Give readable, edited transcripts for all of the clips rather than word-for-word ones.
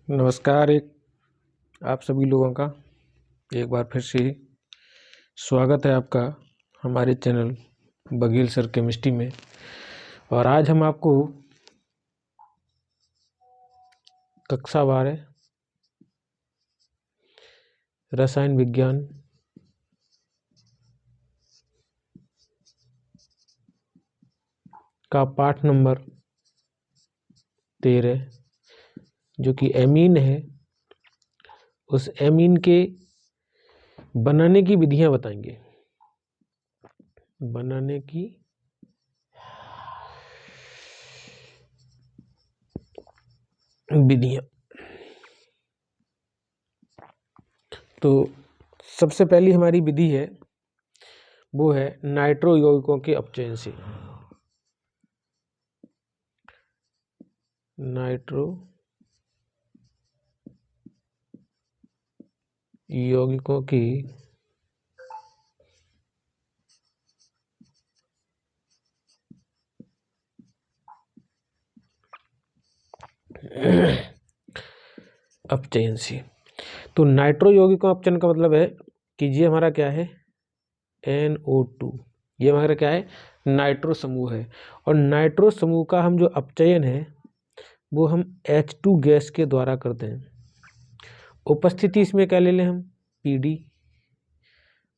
नमस्कार। आप सभी लोगों का एक बार फिर से स्वागत है आपका हमारे चैनल बघेल सर केमिस्ट्री में। और आज हम आपको कक्षा 12 रसायन विज्ञान का पाठ नंबर 13 जो कि एमीन है, उस एमीन के बनाने की विधियां बताएंगे। बनाने की विधियां। तो सबसे पहली हमारी विधि है वो है नाइट्रो यौगिकों के अपचयन से। नाइट्रो यौगिकों की अपचयन से। तो नाइट्रो यौगिकों अपचयन का मतलब है कि ये हमारा क्या है, NO2। ये हमारा क्या है, नाइट्रो समूह है। और नाइट्रो समूह का हम जो अपचयन है वो हम H2 गैस के द्वारा करते हैं। उपस्थिति इसमें क्या ले लें हम, PD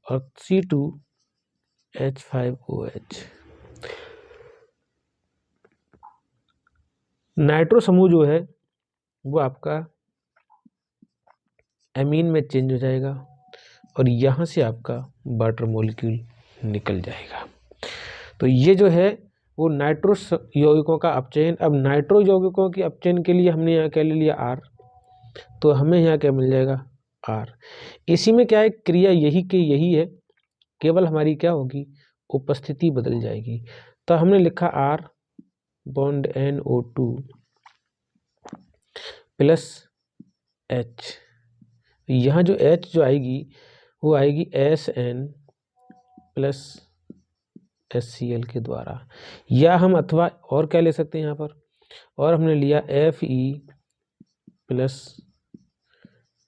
और C2H5OH। नाइट्रो समूह जो है वो आपका एमीन में चेंज हो जाएगा और यहाँ से आपका वाटर मॉलिक्यूल निकल जाएगा। तो ये जो है वो नाइट्रो यौगिकों का अपचयन। अब नाइट्रो यौगिकों के अपचयन के लिए हमने यहाँ क्या ले लिया, R। तो हमें यहाँ क्या मिल जाएगा, R। इसी में क्या है, क्रिया यही के यही है, केवल हमारी क्या होगी, उपस्थिति बदल जाएगी। तो हमने लिखा R bond NO2 plus H। यहाँ जो H जो आएगी वो आएगी SN प्लस HCl के द्वारा। या हम अथवा और क्या ले सकते हैं यहाँ पर, और हमने लिया Fe प्लस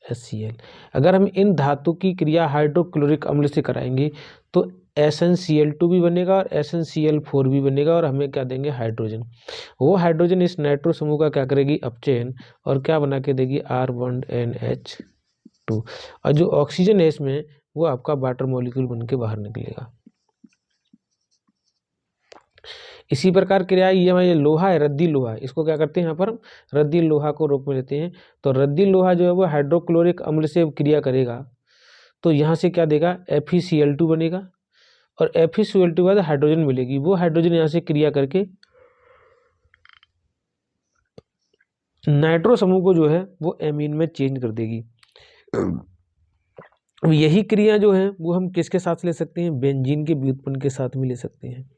HCl। अगर हम इन धातु की क्रिया हाइड्रोक्लोरिक अम्ल से कराएंगे तो SnCl2 भी बनेगा और SnCl4 भी बनेगा और हमें क्या देंगे, हाइड्रोजन। वो हाइड्रोजन इस नाइट्रो समूह का क्या करेगी, अपचयन, और क्या बना के देगी, R बॉन्ड NH2। और जो ऑक्सीजन है इसमें वो आपका वाटर मॉलिक्यूल बन के बाहर निकलेगा। इसी प्रकार क्रिया ये हमारा लोहा है, रद्दी लोहा, इसको क्या करते हैं यहाँ पर, रद्दी लोहा को रूप में लेते हैं। तो रद्दी लोहा जो है वो हाइड्रोक्लोरिक अम्ल से क्रिया करेगा तो यहाँ से क्या देगा, FeCl2 बनेगा और FeCl2 के बाद हाइड्रोजन मिलेगी। वो हाइड्रोजन यहाँ से क्रिया करके नाइट्रो समूह को जो है वो एमीन में चेंज कर देगी। यही क्रिया जो है वो हम किसके साथ ले सकते हैं, बेंजीन के व्युत्पन्न के साथ भी ले सकते हैं।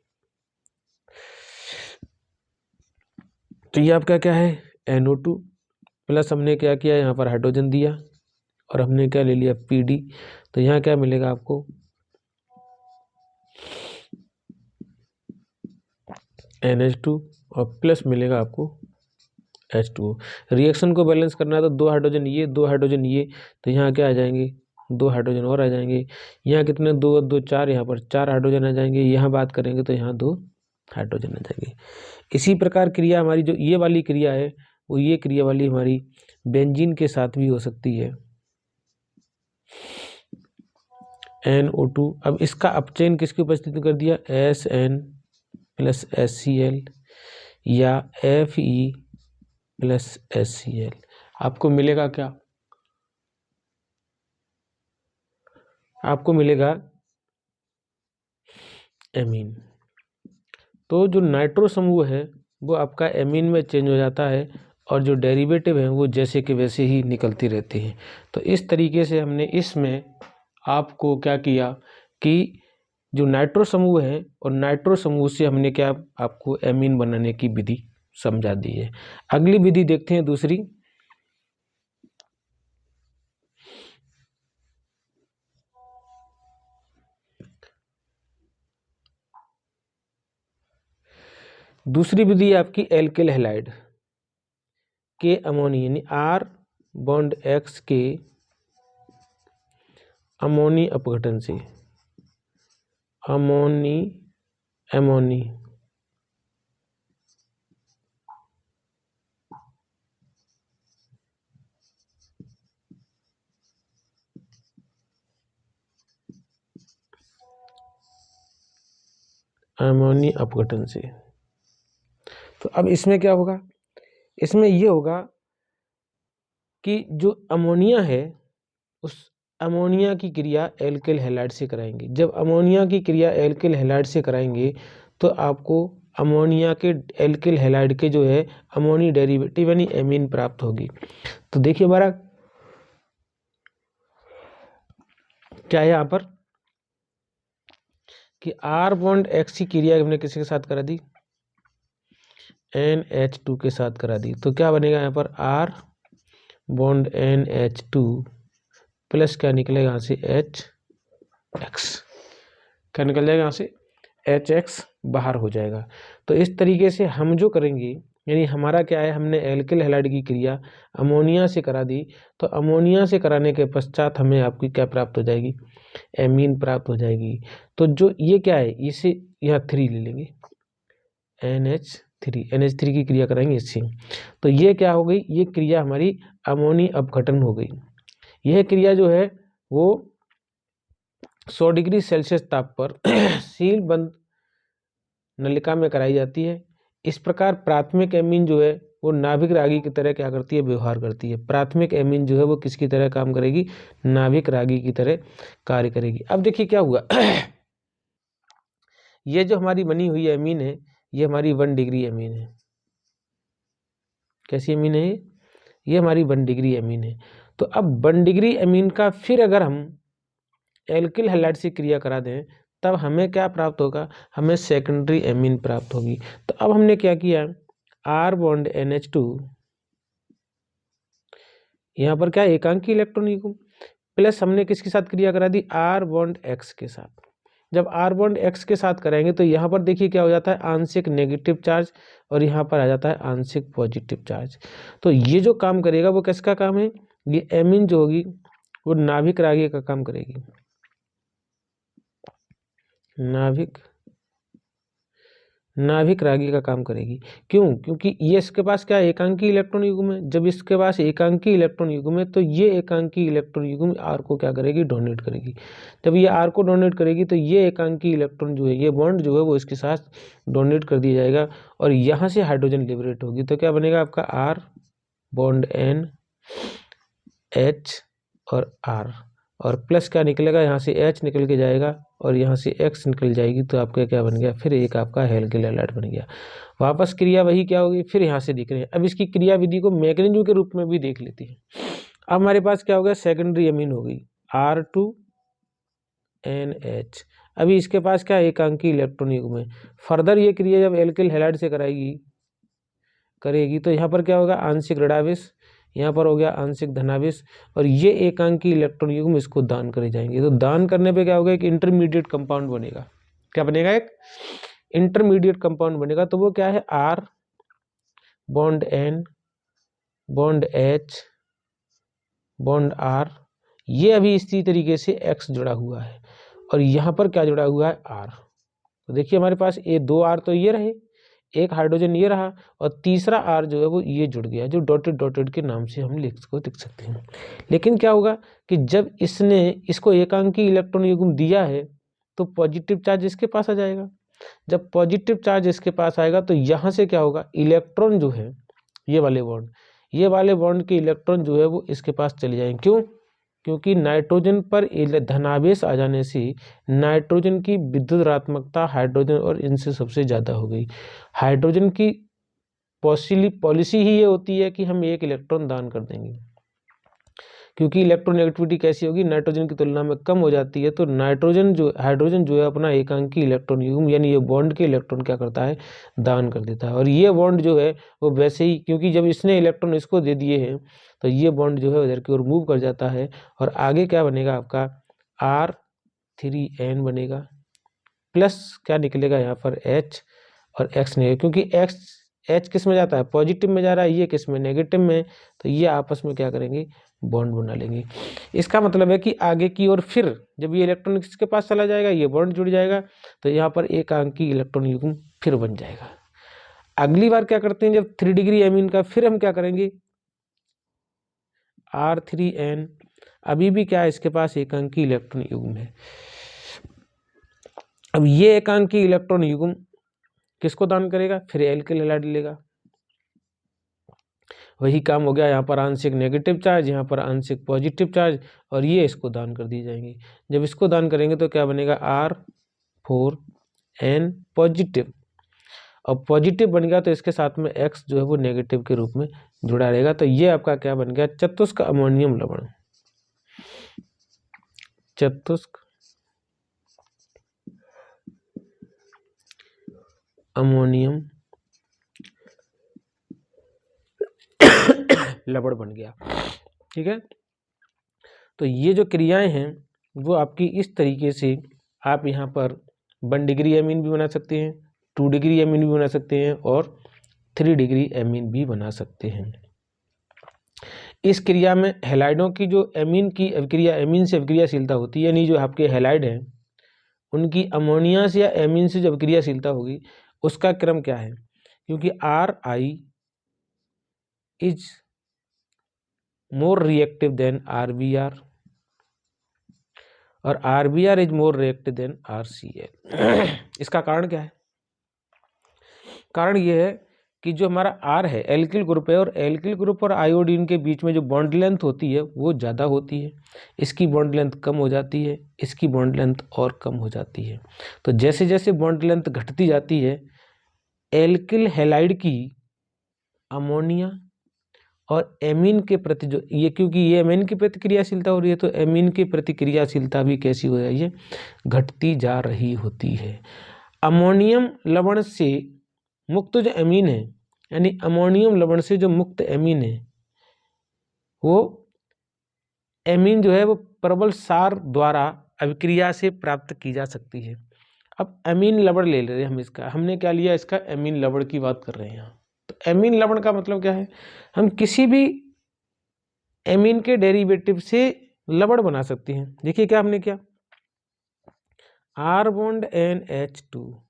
तो ये आपका क्या है, NO2 प्लस हमने क्या किया, यहाँ पर हाइड्रोजन दिया और हमने क्या ले लिया, PD। तो यहाँ क्या मिलेगा आपको, NH2 और प्लस मिलेगा आपको H2O। रिएक्शन को बैलेंस करना है तो 2 हाइड्रोजन ये, 2 हाइड्रोजन ये, तो यहाँ क्या आ जाएंगे, 2 हाइड्रोजन और आ जाएंगे। यहाँ कितने, 2 2 4, यहाँ पर 4 हाइड्रोजन आ जाएंगे। यहाँ बात करेंगे तो यहाँ 2 हाइड्रोजन आ जाएंगे। इसी प्रकार क्रिया हमारी जो ये वाली क्रिया है वो ये क्रिया वाली हमारी बेंजीन के साथ भी हो सकती है, NO2। अब इसका अपचयन किसकी उपस्थिति में कर दिया, SN प्लस HCl या Fe प्लस HCl। आपको मिलेगा क्या, आपको मिलेगा एमीन। तो जो नाइट्रो समूह है वो आपका एमीन में चेंज हो जाता है और जो डेरिवेटिव हैं वो जैसे कि वैसे ही निकलते रहते हैं। तो इस तरीके से हमने इसमें आपको क्या किया कि जो नाइट्रो समूह है और नाइट्रो समूह से हमने क्या आपको एमीन बनाने की विधि समझा दी है। अगली विधि देखते हैं, दूसरी। दूसरी विधि आपकी एल्किल हैलाइड के अमोनिया यानी R बॉन्ड X के अमोनी अपघटन से, अमोनी अमोनी अपघटन से। तो अब इसमें क्या होगा, इसमें ये होगा कि जो अमोनिया है उस अमोनिया की क्रिया एल्किल हैलाइड से कराएंगे। जब अमोनिया की क्रिया एल्किल हैलाइड से कराएंगे तो आपको अमोनिया के एल्किल हैलाइड के जो है अमोनी डेरिवेटिव यानी एमीन प्राप्त होगी। तो देखिए हमारा क्या है यहाँ पर कि R बॉन्ड X की क्रिया हमने किसी के साथ करा दी, NH2 के साथ करा दी। तो क्या बनेगा यहाँ पर R बॉन्ड NH2 प्लस क्या निकलेगा यहाँ से HX, क्या निकल जाएगा यहाँ से HX बाहर हो जाएगा। तो इस तरीके से हम जो करेंगे यानी हमारा क्या है, हमने एल्किल हैलाइड की क्रिया अमोनिया से करा दी। तो अमोनिया से कराने के पश्चात हमें आपकी क्या प्राप्त हो जाएगी, एमीन प्राप्त हो जाएगी। तो जो ये क्या है, इसे यहाँ 3 ले लेंगे, NH3 की क्रिया कराएंगे इससे। तो ये क्या हो गई, ये क्रिया हमारी अमोनी अपघटन हो गई। यह क्रिया जो है वो 100 डिग्री सेल्सियस ताप पर सील बंद नलिका में कराई जाती है। इस प्रकार प्राथमिक एमीन जो है वो नाभिक रागी की तरह क्या करती है, व्यवहार करती है। प्राथमिक एमीन जो है वो किसकी तरह काम करेगी, नाभिक रागी की तरह कार्य करेगी। अब देखिए क्या हुआ ये जो हमारी बनी हुई एमीन है ये हमारी 1 डिग्री एमीन है। कैसी एमीन है ये हमारी 1 डिग्री एमीन है। तो अब 1 डिग्री एमीन का फिर अगर हम एल्किल हैलाइड से क्रिया करा दें तब हमें क्या प्राप्त होगा, हमें सेकेंडरी एमीन प्राप्त होगी। तो अब हमने क्या किया, R बॉन्ड NH2 यहाँ पर क्या एकांकी इलेक्ट्रॉन युग्म प्लस हमने किसके साथ क्रिया करा दी, R बॉन्ड X के साथ। जब R बॉन्ड X के साथ कराएंगे तो यहाँ पर देखिए क्या हो जाता है, आंशिक नेगेटिव चार्ज और यहाँ पर आ जाता है आंशिक पॉजिटिव चार्ज। तो ये जो काम करेगा वो किसका काम है, ये एमीन जो होगी वो नाभिक रागी का काम करेगी, नाभिक रागी का काम करेगी। क्यों, क्योंकि ये इसके पास क्या एकांकी इलेक्ट्रॉन युग्म है। जब इसके पास एकांकी इलेक्ट्रॉन युग्म है तो ये एकांकी इलेक्ट्रॉन युग्म R को क्या करेगी, डोनेट करेगी। जब ये R को डोनेट करेगी तो ये एकांकी इलेक्ट्रॉन जो है, ये बॉन्ड जो है वो इसके साथ डोनेट कर दिया जाएगा और यहाँ से हाइड्रोजन लिबरेट होगी। तो क्या बनेगा आपका R बॉन्ड N H और R और प्लस क्या निकलेगा, यहाँ से H निकल के जाएगा और यहाँ से X निकल जाएगी। तो आपका क्या बन गया, फिर एक आपका एल्किल हैलाइड बन गया। वापस क्रिया वही क्या होगी, फिर यहाँ से दिख रहे हैं। अब इसकी क्रिया विधि को मैकेनिज्म के रूप में भी देख लेते हैं। अब हमारे पास क्या हो गया, सेकेंडरी एमीन हो गई R2NH। अभी इसके पास क्या एकांकी इलेक्ट्रॉन युग्म है। फर्दर ये क्रिया जब एल्किल हैलाइड से करेगी तो यहाँ पर क्या होगा, आंशिक ऋणावेश, यहाँ पर हो गया आंशिक धनावेश और ये एकांकी इलेक्ट्रॉन युग्म इसको दान करे जाएंगे। तो दान करने पे क्या होगा, एक इंटरमीडिएट कंपाउंड बनेगा। क्या बनेगा, एक इंटरमीडिएट कंपाउंड बनेगा। तो वो क्या है, R bond N bond H bond R, ये अभी इसी तरीके से X जुड़ा हुआ है और यहाँ पर क्या जुड़ा हुआ है, R। तो देखिए हमारे पास ये 2 R तो ये रहे, एक हाइड्रोजन ये रहा और तीसरा R जो है वो ये जुड़ गया, जो डॉटेड डॉटेड के नाम से हम लिख सकते हैं। लेकिन क्या होगा कि जब इसने इसको एकांकी इलेक्ट्रॉन युग्म दिया है तो पॉजिटिव चार्ज इसके पास आ जाएगा। जब पॉजिटिव चार्ज इसके पास आएगा तो यहाँ से क्या होगा, इलेक्ट्रॉन जो है ये वाले बॉन्ड के इलेक्ट्रॉन जो है वो इसके पास चले जाएंगे। क्यों, क्योंकि नाइट्रोजन पर धनावेश आ जाने से नाइट्रोजन की विद्युत ऋणात्मकता हाइड्रोजन और इनसे सबसे ज़्यादा हो गई। हाइड्रोजन की पॉलिसी ही ये होती है कि हम एक इलेक्ट्रॉन दान कर देंगे, क्योंकि इलेक्ट्रोनेगेटिविटी कैसी होगी, नाइट्रोजन की तुलना में कम हो जाती है। तो हाइड्रोजन जो है अपना एकांकी इलेक्ट्रॉन युग्म यानी ये बॉन्ड के इलेक्ट्रॉन क्या करता है, दान कर देता है। और ये बॉन्ड जो है वो वैसे ही, क्योंकि जब इसने इलेक्ट्रॉन इसको दे दिए हैं तो ये बॉन्ड जो है उधर की ओर मूव कर जाता है और आगे क्या बनेगा आपका R3N बनेगा प्लस क्या निकलेगा यहाँ पर H और X नहीं, क्योंकि H किस में जाता है, पॉजिटिव में जा रहा है, ये किस में, नेगेटिव में, तो ये आपस में क्या करेंगे, बॉन्ड बना लेंगे। इसका मतलब है कि आगे की ओर फिर जब ये इलेक्ट्रॉन इसके पास चला जाएगा, ये बॉन्ड जुड़ जाएगा, तो यहाँ पर एकांकी इलेक्ट्रॉन युग्म फिर बन जाएगा। अगली बार क्या करते हैं, जब 3 डिग्री एमीन का फिर हम क्या करेंगे, R3N, अभी भी क्या है, इसके पास एकांकी इलेक्ट्रॉन युग्म है। अब ये एकांकी इलेक्ट्रॉन युग्म किसको दान करेगा, फिर एल्किल हैलाइड लेगा। वही काम हो गया, यहाँ पर आंशिक नेगेटिव चार्ज, यहाँ पर आंशिक पॉजिटिव चार्ज, और ये इसको दान कर दी जाएंगी। जब इसको दान करेंगे तो क्या बनेगा, R4N पॉजिटिव, और पॉजिटिव बन गया तो इसके साथ में X जो है वो नेगेटिव के रूप में जुड़ा रहेगा। तो ये आपका क्या बन गया, चतुष्क अमोनियम लवण। चतुष्क अमोनियम लवण बन गया। ठीक है, तो ये जो क्रियाएं हैं वो आपकी इस तरीके से आप यहाँ पर 1 डिग्री एमीन भी बना सकते हैं, 2 डिग्री एमीन भी बना सकते हैं, और 3 डिग्री एमीन भी बना सकते हैं। इस क्रिया में हैलाइडों की जो एमीन की अभिक्रिया, एमीन से अभिक्रियाशीलता होती है, यानी जो आपके हैलाइड हैं उनकी अमोनिया से या एमीन से जो अभिक्रियाशीलता होगी उसका क्रम क्या है, क्योंकि RI is more reactive than RBR और RBR is more reactive than RCl। इसका कारण क्या है, कारण ये है कि जो हमारा R है एल्किल ग्रुप है, और एल्किल ग्रुप और आयोडीन के बीच में जो बॉन्ड लेंथ होती है वो ज़्यादा होती है, इसकी बॉन्ड लेंथ कम हो जाती है, इसकी बॉन्ड लेंथ और कम हो जाती है। तो जैसे जैसे बॉन्ड लेंथ घटती जाती है, एल्किल हैलाइड की अमोनिया और एमीन के प्रति जो ये, क्योंकि ये एमीन की प्रतिक्रियाशीलता हो रही है, तो एमीन की प्रतिक्रियाशीलता भी कैसी हो रही है, घटती जा रही होती है। अमोनियम लवण से मुक्त जो एमीन है, यानी अमोनियम लवण से जो मुक्त एमीन है, वो एमीन जो है वो प्रबल सार द्वारा अभिक्रिया से प्राप्त की जा सकती है। अब एमीन लवण ले रहे हैं हम, इसका हमने क्या लिया, इसका एमीन लवण की बात कर रहे हैं यहाँ। तो एमीन लवण का मतलब क्या है, हम किसी भी एमीन के डेरिवेटिव से लवण बना सकते हैं। देखिए क्या हमने किया, R बॉन्ड NH2,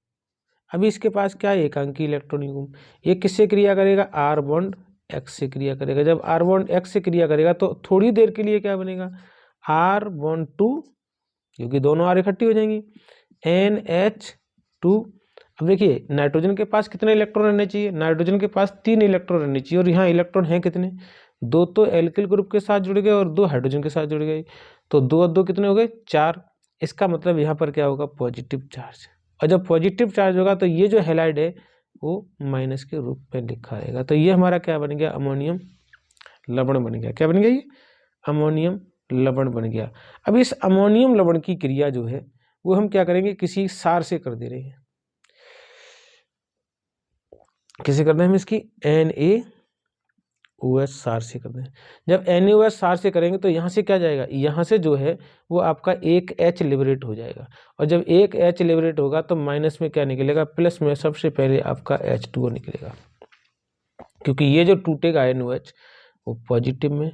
अभी इसके पास क्या है, एकांकी इलेक्ट्रॉन युग्म, ये किससे क्रिया करेगा, R बॉन्ड X से क्रिया करेगा। जब R बॉन्ड X से क्रिया करेगा तो थोड़ी देर के लिए क्या बनेगा, R बॉन्ड 2, क्योंकि दोनों R इकट्ठी हो जाएंगी, NH2। अब देखिए नाइट्रोजन के पास कितने इलेक्ट्रॉन रहने चाहिए, नाइट्रोजन के पास 3 इलेक्ट्रॉन रहने चाहिए, और यहाँ इलेक्ट्रॉन हैं कितने, 2 तो एल्किल ग्रुप के साथ जुड़ गए और 2 हाइड्रोजन के साथ जुड़ गए, तो 2 और 2 कितने हो गए, 4। इसका मतलब यहाँ पर क्या होगा, पॉजिटिव चार्ज, और जब पॉजिटिव चार्ज होगा तो ये जो हैलाइड है वो माइनस के रूप में लिखा रहेगा। तो ये हमारा क्या बन गया, अमोनियम लवण बन गया। क्या बन गया, ये अमोनियम लवण बन गया। अब इस अमोनियम लवण की क्रिया जो है वो हम क्या करेंगे, किसी सार से कर दे रहे हैं। किसे करना है हम, इसकी NaOH सार से करते हैं। जब NaOH सार से करेंगे तो यहाँ से क्या जाएगा, यहाँ से जो है वो आपका एक H लिबरेट हो जाएगा, और जब एक H लिबरेट होगा तो माइनस में क्या निकलेगा, प्लस में सबसे पहले आपका H2O निकलेगा, क्योंकि ये जो टूटेगा NaOH वो पॉजिटिव में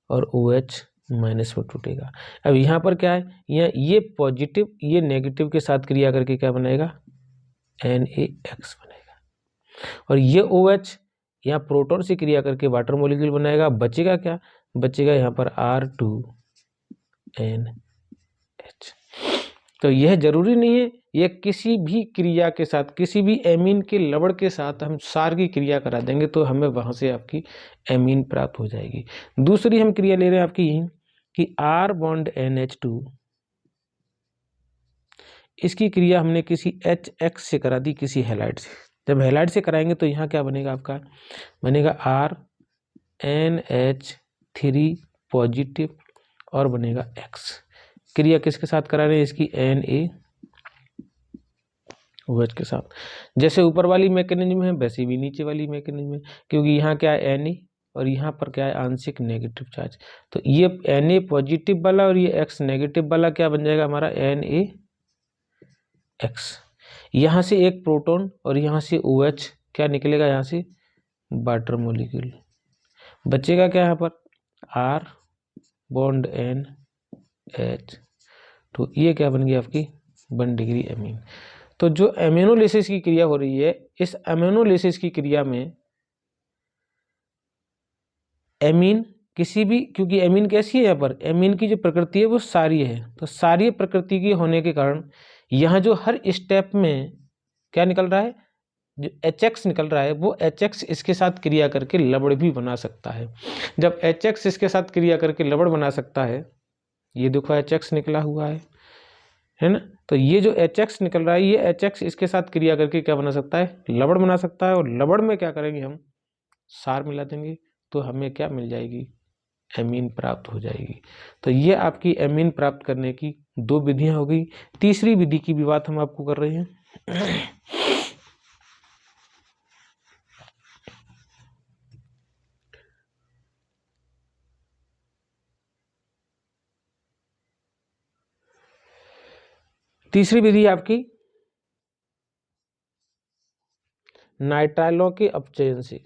और OH माइनस में टूटेगा। अब यहाँ पर क्या है, ये पॉजिटिव ये नेगेटिव के साथ क्रिया करके क्या बनाएगा, NaX बनेगा, और ये OH यहाँ प्रोटॉन से क्रिया करके वाटर मॉलिक्यूल बनाएगा। बचेगा क्या, बचेगा यहाँ पर R2NH। तो यह जरूरी नहीं है, यह किसी भी क्रिया के साथ, किसी भी एमीन के लवण के साथ हम सार की क्रिया करा देंगे तो हमें वहाँ से आपकी एमीन प्राप्त हो जाएगी। दूसरी हम क्रिया ले रहे हैं आपकी यही कि R बॉन्ड NH2, इसकी क्रिया हमने किसी HX से करा दी, किसी हैलाइड से। जब हैलाइड से कराएंगे तो यहाँ क्या बनेगा, आपका बनेगा RNH3 पॉजिटिव और बनेगा X। क्रिया किसके साथ करा रहे हैं, इसकी NaOH के साथ। जैसे ऊपर वाली मैकेनिज्म है वैसे भी नीचे वाली मैकेनिज्म है, क्योंकि यहाँ क्या है Na और यहाँ पर क्या है आंशिक नेगेटिव चार्ज। तो ये Na पॉजिटिव वाला और ये X नेगेटिव वाला क्या बन जाएगा हमारा NaX। यहाँ से एक प्रोटॉन और यहाँ से OH क्या निकलेगा, यहाँ से वाटर मॉलिक्यूल। बचेगा क्या यहाँ पर, R बॉन्ड NH2, ये क्या बन गई आपकी 1 डिग्री एमीन। तो जो एमिनोलिसिस की क्रिया हो रही है, इस एमिनोलिसिस की क्रिया में एमीन किसी भी, क्योंकि एमीन कैसी है, यहाँ पर एमीन की जो प्रकृति है वो सारी है, तो सारी प्रकृति की होने के कारण यहाँ जो हर स्टेप में क्या निकल रहा है, जो HX निकल रहा है, वो HX इसके साथ क्रिया करके लवण भी बना सकता है। जब HX इसके साथ क्रिया करके लवण बना सकता है, ये देखो HX निकला हुआ है ना, तो ये जो HX निकल रहा है, ये HX इसके साथ क्रिया करके क्या बना सकता है, लवण बना सकता है। और लवण में क्या करेंगे हम, सार मिला देंगे, तो हमें क्या मिल जाएगी, एमीन प्राप्त हो जाएगी। तो ये आपकी एमीन प्राप्त करने की 2 विधियां हो गई। तीसरी विधि की भी बात हम आपको कर रहे हैं। तीसरी विधि आपकी नाइट्राइलों के अपचयन से।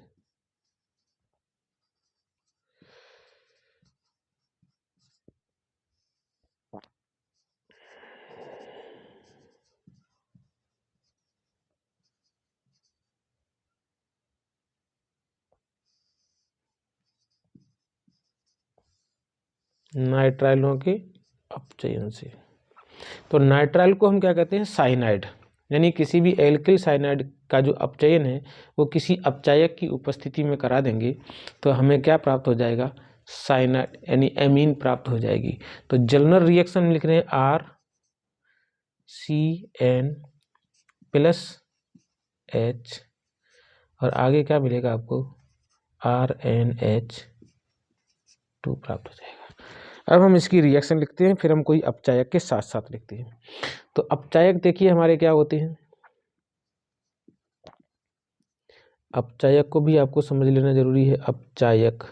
नाइट्राइलों के अपचयन से, तो नाइट्राइल को हम क्या कहते हैं, साइनाइड, यानी किसी भी एल्किल साइनाइड का जो अपचयन है वो किसी अपचायक की उपस्थिति में करा देंगे, तो हमें क्या प्राप्त हो जाएगा, साइनाइड यानी एमीन प्राप्त हो जाएगी। तो जनरल रिएक्शन लिख रहे हैं RCN+H, और आगे क्या मिलेगा आपको, RNH2 प्राप्त हो जाएगा। अब हम इसकी रिएक्शन लिखते हैं, फिर हम कोई अपचायक के साथ साथ लिखते हैं। तो अपचायक देखिए हमारे क्या होते हैं, अपचायक को भी आपको समझ लेना जरूरी है। अपचायक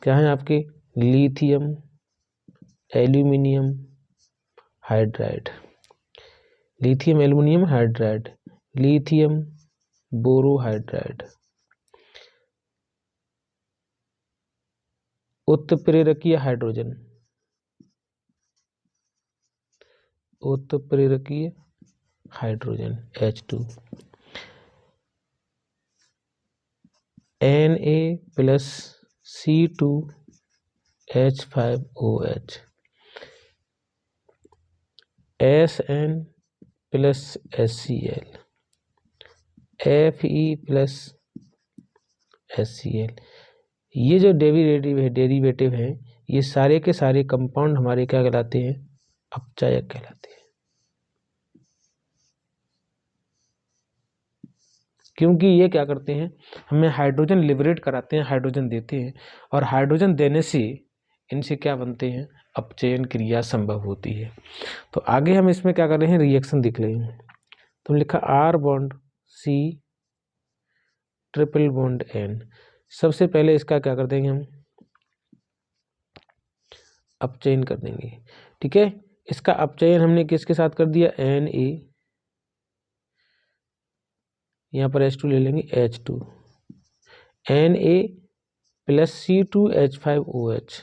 क्या है आपके, lithium aluminium hydride, lithium aluminium hydride, lithium borohydride, उत्प्रेरकीय हाइड्रोजन, उत्प्रेरकीय hydrogen H2, Na+C2H5OH, SN+HCl, Fe+HCl। ये जो डेरिवेटिव है, ये सारे के सारे कंपाउंड हमारे क्या कहलाते हैं, अपचायक कहलाते हैं। क्योंकि ये क्या करते हैं, हमें हाइड्रोजन लिबरेट कराते हैं, हाइड्रोजन देते हैं, और हाइड्रोजन देने से इनसे क्या बनते हैं, अपचयन क्रिया संभव होती है। तो आगे हम इसमें क्या कर रहे हैं, रिएक्शन दिख रहे हैं। तो लिखा R bond C triple bond N। सबसे पहले इसका क्या कर देंगे, हम अपचयन कर देंगे। ठीक है, इसका अपचयन हमने किसके साथ कर दिया, Na, यहाँ पर H2 ले लेंगे, H2, Na+C2H5OH।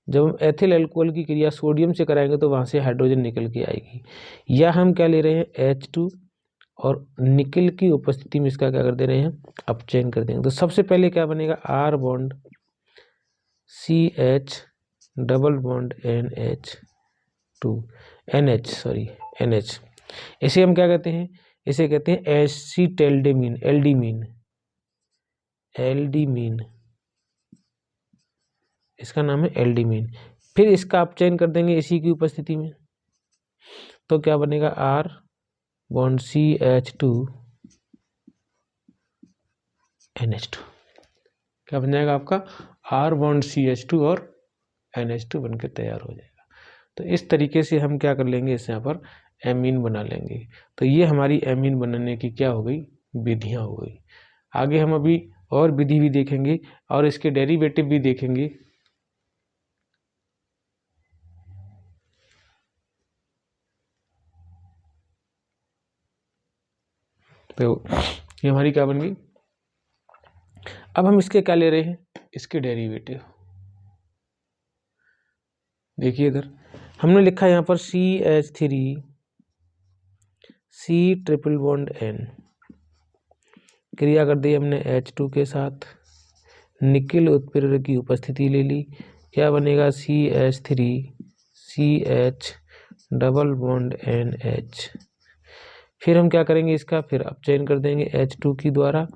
जब हम एथिल अल्कोहल की क्रिया सोडियम से कराएंगे तो वहाँ से हाइड्रोजन निकल के आएगी। या हम क्या ले रहे हैं, H2, और निकल की उपस्थिति में इसका क्या कर दे रहे हैं, अपचयन कर देंगे। तो सबसे पहले क्या बनेगा, R bond CH double bond NH। इसे हम क्या कहते हैं, इसे कहते हैं एसिटेल्डेमीन, एल्डीमीन, इसका नाम है एल्डीमीन। फिर इसका अपचयन कर देंगे इसी की उपस्थिति में, तो क्या बनेगा, R बॉन्ड CH2 NH2। क्या बन जाएगा आपका, R बॉन्ड CH2 और NH2 बनकर तैयार हो जाएगा। तो इस तरीके से हम क्या कर लेंगे, इस यहाँ पर एमीन बना लेंगे। तो ये हमारी एमीन बनाने की क्या हो गई, विधियाँ हो गई। आगे हम अभी और विधि भी देखेंगे और इसके डेरिवेटिव भी देखेंगे। तो ये हमारी क्या बन गई। अब हम इसके क्या ले रहे हैं, इसके डेरिवेटिव। देखिए इधर हमने लिखा है यहाँ पर CH3 C triple bond N, क्रिया कर दी हमने H2 के साथ, निकेल उत्प्रेरक की उपस्थिति ले ली, क्या बनेगा CH3 CH double bond NH। फिर हम क्या करेंगे इसका, फिर अपचयन कर देंगे H2 की द्वारा,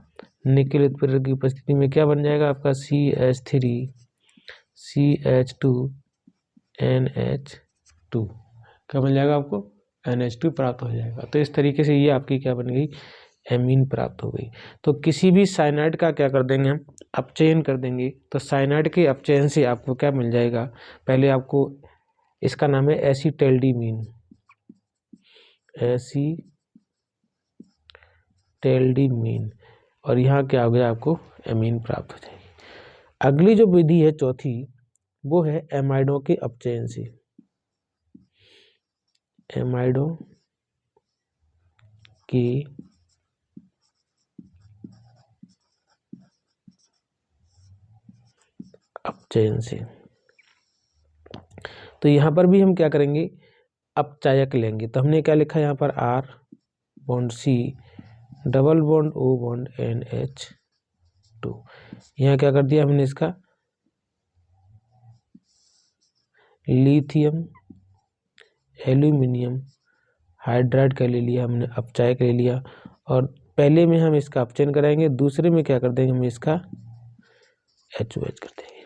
निकेल उत्प्रेरक की उपस्थिति में क्या बन जाएगा आपका CH3 CH2 NH2, क्या बन जाएगा आपको NH2 प्राप्त हो जाएगा। तो इस तरीके से ये आपकी क्या बन गई, एमीन प्राप्त हो गई। तो किसी भी साइनाइड का क्या कर देंगे हम, अपचयन कर देंगे। तो साइनाइड के अपचयन से आपको क्या मिल जाएगा, पहले आपको इसका नाम है एसीटैल्डिमीन, एसीटैल्डिमीन, और यहाँ क्या हो गया आपको एमीन प्राप्त हो जाएगी। अगली जो विधि है चौथी, वो है एमाइडों के अपचयन से। एमाइडों के अपचयन से। तो यहाँ पर भी हम क्या करेंगे, अपचायक लेंगे। तो हमने क्या लिखा है यहाँ पर R bond C double bond O bond NH2। यहाँ क्या कर दिया हमने, इसका लिथियम एल्यूमिनियम हाइड्राइड का ले लिया हमने, अपचायक ले लिया, और पहले में हम इसका अपचयन कराएंगे, दूसरे में क्या कर देंगे हम इसका HOH कर देंगे।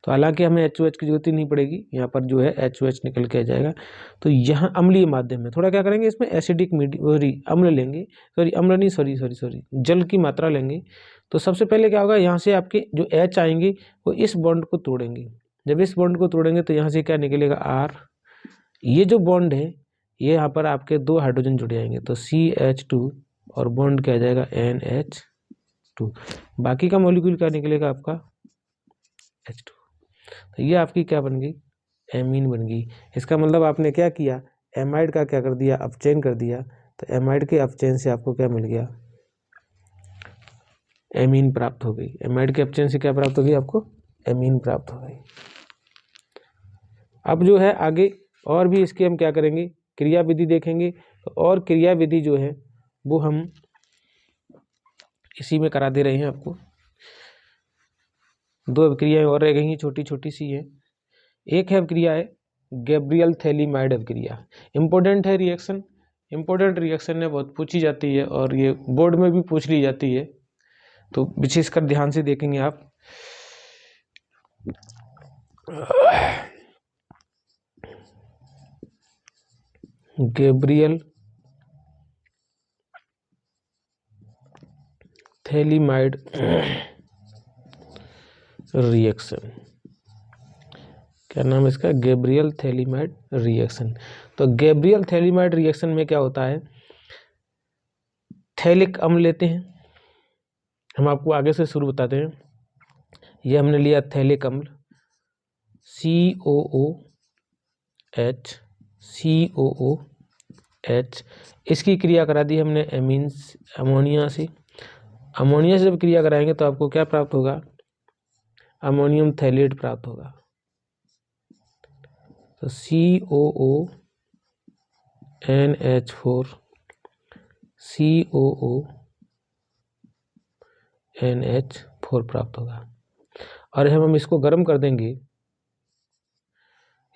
तो हालांकि हमें HOH की जरूरत ही नहीं पड़ेगी, यहाँ पर जो है HOH निकल के आ जाएगा। तो यहाँ अम्लीय माध्यम में थोड़ा क्या करेंगे, इसमें एसिडिक अम्ल लेंगे, सॉरी जल की मात्रा लेंगे। तो सबसे पहले क्या होगा, यहाँ से आपके जो H आएंगे वो इस बॉन्ड को तोड़ेंगे। जब इस बॉन्ड को तोड़ेंगे तो यहाँ से क्या निकलेगा R, ये जो बॉन्ड है ये यहाँ पर आपके 2 हाइड्रोजन जुड़ जाएंगे, तो CH2 और बॉन्ड क्या आ जाएगा NH2, बाकी का मॉलिक्यूल क्या निकलेगा आपका H2। तो ये आपकी क्या बन गई, एमीन बन गई। इसका मतलब आपने क्या किया, एमाइड का क्या कर दिया, अपचयन कर दिया। तो एमाइड के अपचयन से आपको क्या मिल गया, एमीन प्राप्त हो गई। एमाइड के अपचयन से क्या प्राप्त हो गई, आपको एमीन प्राप्त हो गई। अब जो है आगे और भी इसके हम क्या करेंगे, क्रिया विधि देखेंगे। तो और क्रिया विधि जो है वो हम इसी में करा दे रहे हैं आपको। 2 अभिक्रियाएं और रह गई, छोटी छोटी सी है। एक है अभिक्रिया है गैब्रियल थैलीमाइड अभिक्रिया, इंपॉर्टेंट है रिएक्शन, इंपॉर्टेंट रिएक्शन है, बहुत पूछी जाती है और ये बोर्ड में भी पूछ ली जाती है, तो विशेषकर ध्यान से देखेंगे आप। गैब्रियल थैलीमाइड रिएक्शन, क्या नाम है इसका, गैब्रियल थैलीमाइड रिएक्शन। तो गैब्रियल थैलीमाइड रिएक्शन में क्या होता है, थैलिक अम्ल लेते हैं, हम आपको आगे से शुरू बताते हैं। ये हमने लिया थैलिक अम्ल COOH, इसकी क्रिया करा दी हमने एमीन्स अमोनिया से। अमोनिया से जब क्रिया कराएंगे तो आपको क्या प्राप्त होगा, अमोनियम थैलेट प्राप्त होगा। तो COONH4 COONH4 प्राप्त होगा। और हम इसको गर्म कर देंगे,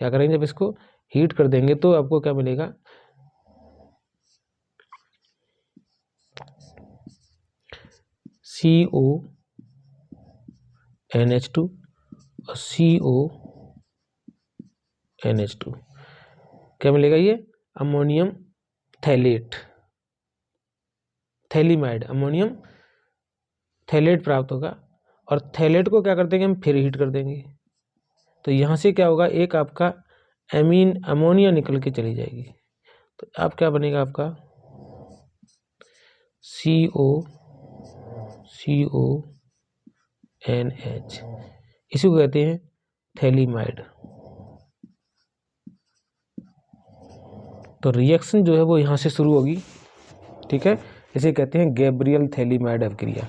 क्या करेंगे, जब इसको हीट कर देंगे तो आपको क्या मिलेगा, CONH2 और CONH2, क्या मिलेगा, ये ammonium phthalate, phthalimide ammonium phthalate प्राप्त होगा। और थैलेट को क्या कर देंगे हम, फिर हीट कर देंगे। तो यहाँ से क्या होगा, एक आपका एमीन अमोनिया निकल के चली जाएगी। तो अब क्या बनेगा आपका CONH, इसी को कहते हैं थैलीमाइड। तो रिएक्शन जो है वो यहाँ से शुरू होगी, ठीक है। इसे कहते हैं गैब्रियल थैलीमाइड अभिक्रिया।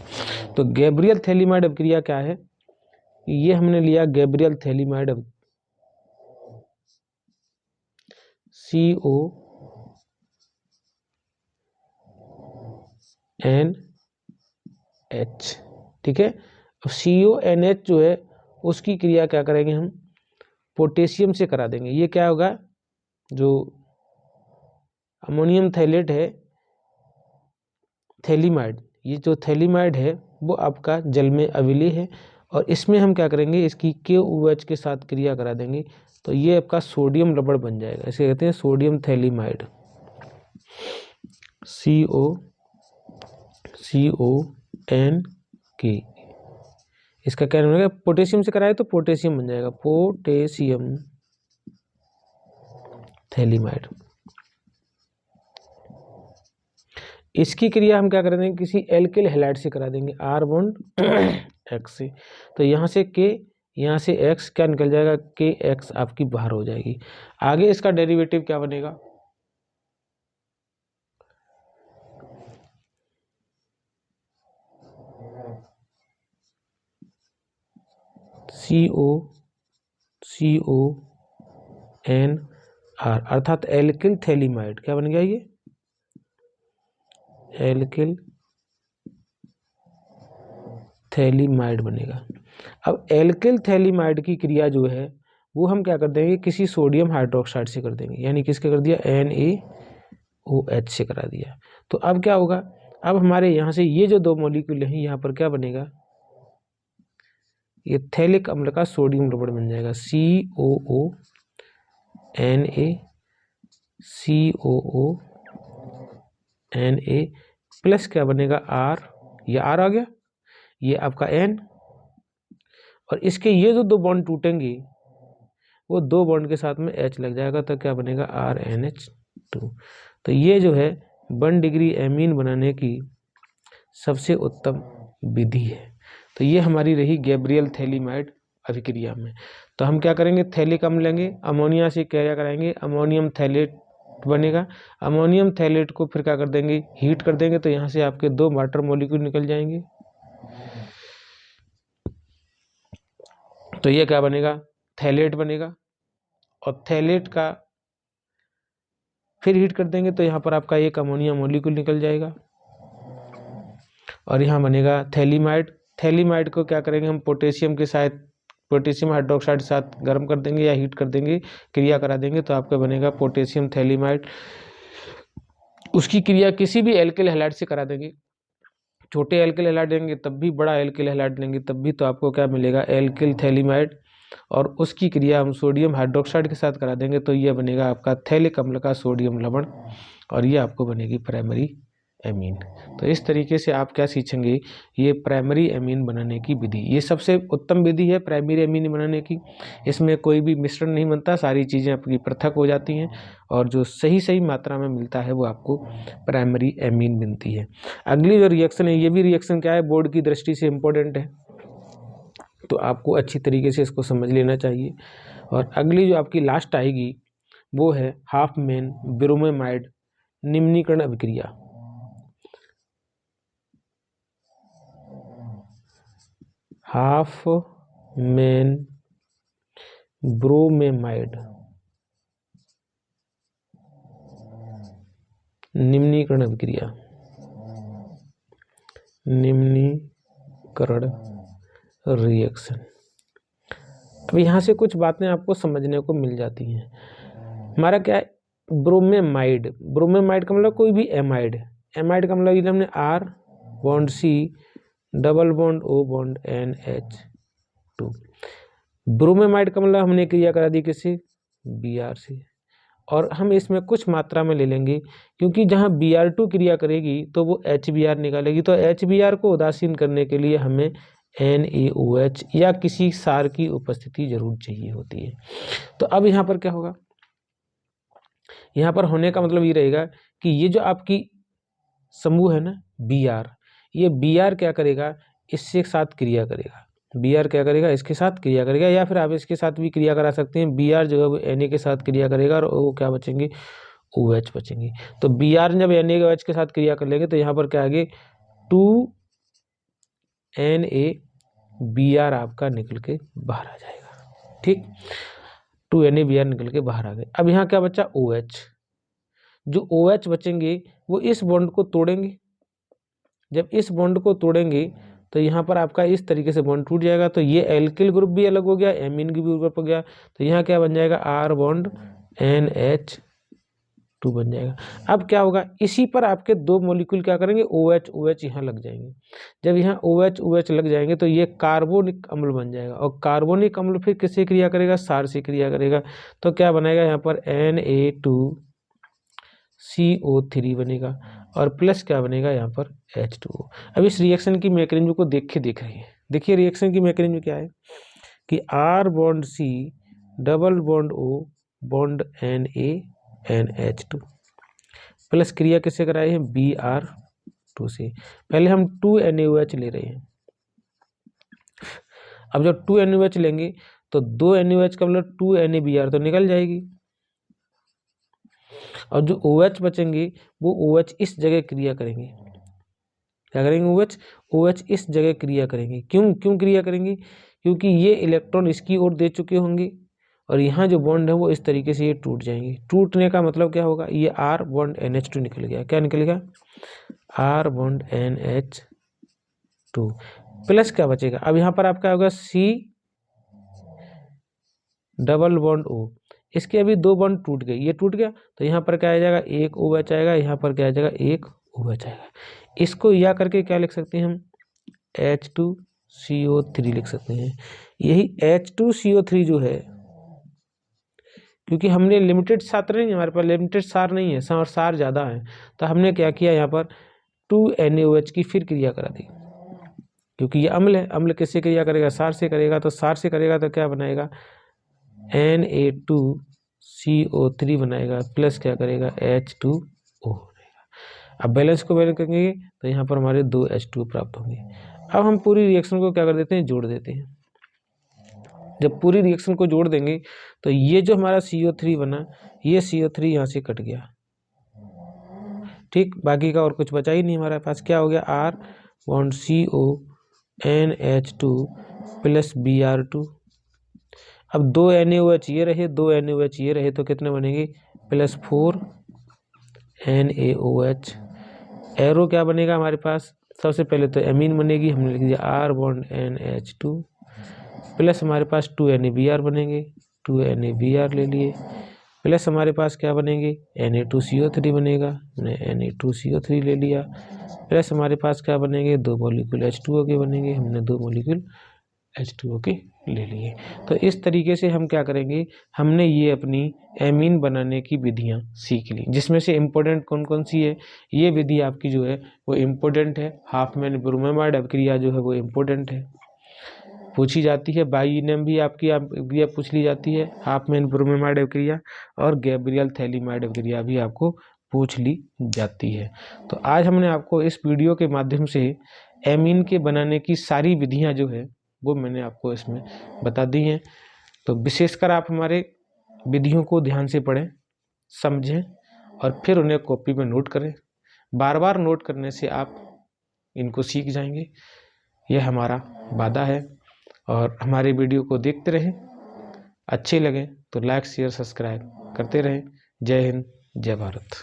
तो गैब्रियल थैलीमाइड अभिक्रिया क्या है, ये हमने लिया गैब्रियल थैलीमाइड CONH, ठीक है। अब CONH जो है उसकी क्रिया क्या करेंगे हम, पोटेशियम से करा देंगे। ये क्या होगा, जो अमोनियम थैलेट है थैलीमाइड, ये जो थैलीमाइड है वो आपका जल में अविलेय है, और इसमें हम क्या करेंगे, इसकी KOH के साथ क्रिया करा देंगे, तो ये आपका सोडियम रबड़ बन जाएगा। इसे कहते हैं सोडियम थैलीमाइड, CONK। इसका क्या बनेगा, पोटेशियम से कराए तो पोटेशियम बन जाएगा, पोटेशियम थैलीमाइड। इसकी क्रिया हम क्या कर देंगे, किसी एल्किल हैलाइड से करा देंगे, R बॉन्ड X से। तो यहाँ से K, यहाँ से X क्या निकल जाएगा, KX आपकी बाहर हो जाएगी। आगे इसका डेरिवेटिव क्या बनेगा, CONR, अर्थात एल्किल थैलीमाइड। क्या बन गया, ये एल्किल थैलीमाइड बनेगा। अब एल्किल थैलीमाइड की क्रिया जो है वो हम क्या कर देंगे, किसी सोडियम हाइड्रोक्साइड से कर देंगे, यानी किसके कर दिया, NaOH से करा दिया। तो अब क्या होगा, अब हमारे यहाँ से ये जो दो मॉलिक्यूल हैं, यहाँ पर क्या बनेगा, ये थैलिक अम्ल का सोडियम रबड़ बन जाएगा, COONA प्लस क्या बनेगा, R, ये R आ गया, ये आपका N, और इसके ये जो दो बॉन्ड टूटेंगे वो दो बॉन्ड के साथ में H लग जाएगा, तो क्या बनेगा, RNH2। तो ये जो है 1 डिग्री एमीन बनाने की सबसे उत्तम विधि है। तो ये हमारी रही गैब्रियल थैलीमाइड अभिक्रिया में। तो हम क्या करेंगे, थैलिक अम्ल लेंगे, अमोनिया से क्या कराएंगे, अमोनियम थैलेट बनेगा। अमोनियम थैलेट को फिर क्या कर देंगे, हीट कर देंगे, तो यहाँ से आपके 2 वाटर मॉलिक्यूल निकल जाएंगे। तो ये क्या बनेगा, थैलेट बनेगा, और थैलेट का फिर हीट कर देंगे तो यहाँ पर आपका एक अमोनिया मॉलिक्यूल निकल जाएगा, और यहाँ बनेगा थैलीमाइड। थैलीमाइड को क्या करेंगे हम, पोटेशियम के साथ, पोटेशियम हाइड्रोक्साइड के साथ गर्म कर देंगे या हीट कर देंगे, क्रिया करा देंगे, तो आपका बनेगा पोटेशियम थैलीमाइड। उसकी क्रिया किसी भी एल्किल हैलाइड से करा देंगे, छोटे एल्किल हैलाइड लेंगे तब भी, बड़ा एल्किल हैलाइड लेंगे तब भी, तो आपको क्या मिलेगा, एल्किल थैलीमाइड। और उसकी क्रिया हम सोडियम हाइड्रोक्साइड के साथ करा देंगे, तो यह बनेगा आपका थैलिक अम्ल का सोडियम लवण, और ये आपको बनेगी प्राइमरी एमीन। तो इस तरीके से आप क्या सीखेंगे, ये प्राइमरी एमीन बनाने की विधि, ये सबसे उत्तम विधि है प्राइमरी एमीन बनाने की। इसमें कोई भी मिश्रण नहीं बनता, सारी चीज़ें आपकी पृथक हो जाती हैं, और जो सही सही मात्रा में मिलता है वो आपको प्राइमरी एमीन बनती है। अगली जो रिएक्शन है, ये भी रिएक्शन क्या है, बोर्ड की दृष्टि से इम्पोर्टेंट है, तो आपको अच्छी तरीके से इसको समझ लेना चाहिए। और अगली जो आपकी लास्ट आएगी वो है हाफमैन ब्रोमेमाइड निम्नीकरण अभिक्रिया। हाफमैन ब्रोमेमाइड निम्नीकरण अभिक्रिया, निम्नीकरण रिएक्शन। अब यहाँ से कुछ बातें आपको समझने को मिल जाती हैं। हमारा क्या है, ब्रोमेमाइड, ब्रोमेमाइड का मतलब कोई भी एमाइड, एमाइड का मतलब हमने R bond C double bond O bond NH2। Bromamide का मतलब हमने क्रिया करा दी किसी Br से, और हम इसमें कुछ मात्रा में ले लेंगे, क्योंकि जहाँ Br2 क्रिया करेगी तो वो HBr निकालेगी, तो HBr को उदासीन करने के लिए हमें NaOH या किसी सार की उपस्थिति जरूर चाहिए होती है। तो अब यहाँ पर क्या होगा, यहाँ पर होने का मतलब ये रहेगा कि ये जो आपकी समूह है ना Br, ये Br क्या करेगा, इससे साथ क्रिया करेगा, Br क्या करेगा, इसके साथ क्रिया करेगा, या फिर आप इसके साथ भी क्रिया करा सकते हैं। Br जो है वो Na के साथ क्रिया करेगा, और वो क्या बचेंगे, OH बचेंगे। तो Br जब NaOH के साथ क्रिया कर लेंगे तो यहाँ पर क्या आगे 2NaBr आपका निकल के बाहर आ जाएगा। ठीक, 2NaBr निकल के बाहर आ गए। अब यहाँ क्या बचा OH। जो OH बचेंगे वो इस बॉन्ड को तोड़ेंगे। जब इस बॉन्ड को तोड़ेंगे तो यहाँ पर आपका इस तरीके से बॉन्ड टूट जाएगा। तो ये एल्किल ग्रुप भी अलग हो गया, एमीन ग्रुप हो गया। तो यहाँ क्या बन जाएगा R बॉन्ड NH2 बन जाएगा। अब क्या होगा, इसी पर आपके दो मॉलिक्यूल क्या करेंगे, OH OH यहाँ लग जाएंगे। जब यहाँ OH OH लग जाएंगे तो ये कार्बोनिक अम्ल बन जाएगा। और कार्बोनिक अम्ल फिर किससे क्रिया करेगा, क्षार से क्रिया करेगा। तो क्या बनाएगा यहाँ पर Na2CO3 बनेगा और प्लस क्या बनेगा यहाँ पर H2O। अब इस रिएक्शन की मैकेनिज्म को देख रही है। देखिए रिएक्शन की मैकेनिज्म क्या है कि R bond C double bond O bond NaNH2 plus क्रिया किससे कराई है, Br2 से। पहले हम 2NaOH ले रहे हैं। अब जब 2NaOH लेंगे तो 2NaOH का मतलब 2NaBr तो निकल जाएगी। और जो OH बचेंगे वो OH इस जगह क्रिया करेंगे। क्या करेंगे, OH इस जगह क्रिया करेंगे। क्यों क्रिया करेंगे, क्योंकि ये इलेक्ट्रॉन इसकी ओर दे चुके होंगे और यहाँ जो बॉन्ड है वो इस तरीके से ये टूट जाएंगे। टूटने का मतलब क्या होगा, ये R बॉन्ड NH2 निकल गया। क्या निकलेगा, R बॉन्ड NH2 प्लस क्या बचेगा। अब यहाँ पर आपका होगा C डबल बॉन्ड O। इसके अभी दो बॉन्ड टूट गए, ये टूट गया तो यहाँ पर क्या आ जाएगा, एक OH आएगा, यहाँ पर क्या आ जाएगा, एक OH आएगा। इसको या करके क्या लिख सकते हैं हम, H2CO3 लिख सकते हैं। यही H2CO3 जो है, क्योंकि हमने लिमिटेड सार नहीं, हमारे पास लिमिटेड सार नहीं है, सार ज़्यादा है, तो हमने क्या किया यहाँ पर 2NaOH की फिर क्रिया करा दी। क्योंकि ये अम्ल है, अम्ल किससे क्रिया करेगा, सार से करेगा। तो सार से करेगा तो क्या बनाएगा, Na2CO3 बनाएगा प्लस क्या करेगा, H2O बनेगा। अब बैलेंस को बैलेंस करेंगे तो यहाँ पर हमारे 2 H2 प्राप्त होंगे। अब हम पूरी रिएक्शन को क्या कर देते हैं, जोड़ देते हैं। जब पूरी रिएक्शन को जोड़ देंगे तो ये जो हमारा CO3 बना, ये CO3 यहाँ से कट गया। ठीक, बाकी का और कुछ बचा ही नहीं हमारे पास। क्या हो गया, R bond CO NH2 plus Br2। अब 2 NaOH ये रहे, 2 NaOH ये रहे तो कितने बनेंगे, प्लस 4 NaOH। एरो क्या बनेगा हमारे पास, सबसे पहले तो एमीन बनेगी, हमने लिख दिया R बॉन्ड NH2 प्लस हमारे पास 2 NaBr बनेंगे, 2 NaBr ले लिए, प्लस हमारे पास क्या बनेंगे, Na2CO3 बनेगा, हमने Na2CO3 ले लिया, प्लस हमारे पास क्या बनेंगे, 2 मॉलिक्यूल H2O के बनेंगे, हमने 2 मॉलिक्यूल H2O के ले लिए। तो इस तरीके से हम क्या करेंगे, हमने ये अपनी एमीन बनाने की विधियां सीख ली, जिसमें से इम्पोर्टेंट कौन कौन सी है। ये विधि आपकी जो है वो इम्पोर्टेंट है, हाफमैन ब्रोमेमाइड अभिक्रिया जो है वो इम्पोर्टेंट है, पूछी जाती है। बाइनेम भी आपकी अभिक्रिया पूछ ली जाती है, हाफमैन ब्रोमेमाइड अभिक्रिया, और गैब्रियल थैलीमाइड अभिक्रिया भी आपको पूछ ली जाती है। तो आज हमने आपको इस वीडियो के माध्यम से एमीन के बनाने की सारी विधियां जो है वो मैंने आपको इसमें बता दी हैं। तो विशेषकर आप हमारे विधियों को ध्यान से पढ़ें, समझें और फिर उन्हें कॉपी में नोट करें। बार बार नोट करने से आप इनको सीख जाएंगे, यह हमारा वादा है। और हमारे वीडियो को देखते रहें, अच्छे लगे तो लाइक शेयर सब्सक्राइब करते रहें। जय हिंद, जय भारत।